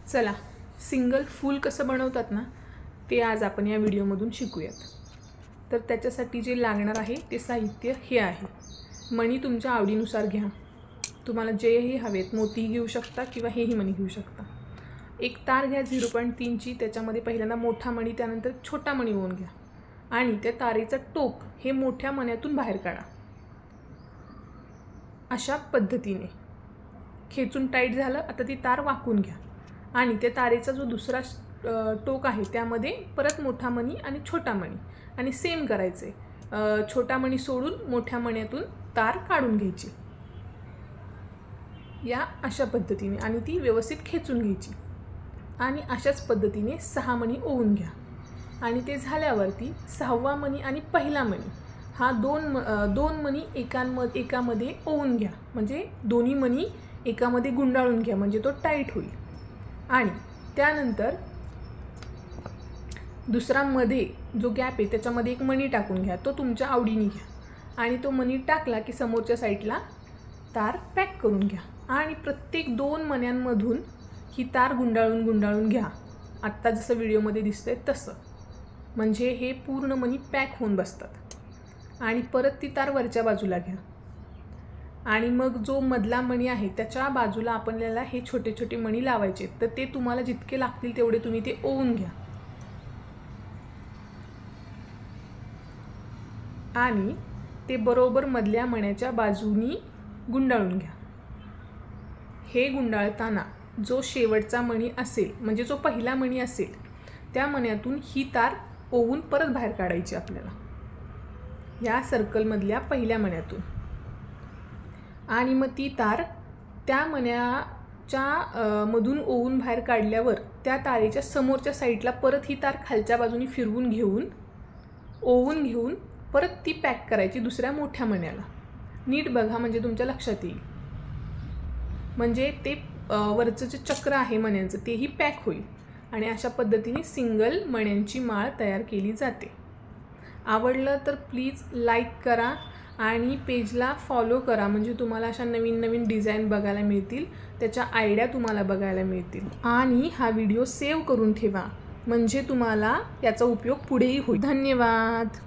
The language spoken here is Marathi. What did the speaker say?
चला सिंगल फूल कसं बनवतात ना ते आज आपण या व्हिडिओमधून शिकूयात। तर त्याच्यासाठी जे लागणार आहे ते साहित्य हे आहे। मणी तुमच्या आवडीनुसार घ्या, तुम्हाला जेही हवेत मोती घेऊ शकता किंवा हेही मणी घेऊ शकता। एक तार घ्या 0.3 ची, त्याच्यामध्ये पहिल्यांदा मोठा मणी त्यानंतर छोटा मणी ओवून घ्या आणि त्या तारेचं टोक हे मोठ्या मण्यातून बाहेर काढा। अशा पद्धतीने खेचून टाईट झालं। आता ती तार वाकून घ्या आणि त्या तारेचा जो दुसरा टोक आहे त्यामध्ये परत मोठा मणी आणि छोटा मणी आणि सेम करायचे। छोटा मणी सोडून मोठ्या मण्यातून तार काढून घ्यायची या अशा पद्धतीने आणि ती व्यवस्थित खेचून घ्यायची आणि अशाच पद्धतीने 6 मणी ओवून घ्या आणि ते झाल्यावरती 6वा मणी आणि पहिला मणी हा दोन मणी एकामध्ये ओवून घ्या, म्हणजे दोन्ही मणी एकामध्ये गुंडाळून घ्या म्हणजे तो टाईट होईल। आणि त्यानंतर दुसरा मध्ये जो गॅप आहे त्याच्यामध्ये एक मणी टाकून घ्या, तो तुमच्या आवडीने घ्या आणि तो मणी टाकला की समोरच्या साईडला तार पॅक करून घ्या आणि प्रत्येक 2 मण्यांमधून ही तार गुंडाळून घ्या। आत्ता जसं व्हिडिओमध्ये दिसतंय तसं, म्हणजे हे पूर्ण मणी पॅक होऊन बसतात। आणि परत ती तार वरच्या बाजूला घ्या आणि मग जो मधला मणी आहे त्याच्या बाजूला आपल्याला हे छोटे छोटे मणी लावायचे। तर ते तुम्हाला जितके लागतील तेवढे तुम्ही ते ओवून घ्या आणि ते बरोबर मधल्या मण्याच्या बाजूनी गुंडाळून घ्या। हे गुंडाळताना जो शेवटचा मणी असेल, म्हणजे जो पहिला मणी असेल, त्या मण्यातून ही तार ओवून परत बाहेर काढायची आपल्याला या सर्कलमधल्या पहिल्या मण्यातून। आणि मग ती तार त्या मण्याच्या मधून ओवून बाहेर काढल्यावर त्या तारेच्या समोरच्या साईडला परत ही तार खालच्या बाजूनी फिरवून घेऊन ओवून घेऊन परत ती पॅक करायची दुसऱ्या मोठ्या मण्याला। नीट बघा म्हणजे तुमच्या लक्षात येईल, म्हणजे ते वरचं जे चक्र आहे मण्यांचं तेही पॅक होईल आणि अशा पद्धतीने सिंगल मण्यांची माळ तयार केली जाते। आवडलं तर प्लीज लाईक करा आणि पेजला फॉलो करा, म्हणजे तुम्हाला अशा नवीन नवीन डिझाईन बघायला मिळतील, त्याच्या आयडिया तुम्हाला बघायला मिळतील। आणि हा व्हिडिओ सेव्ह करून ठेवा म्हणजे तुम्हाला याचा उपयोग पुढेही होईल। धन्यवाद।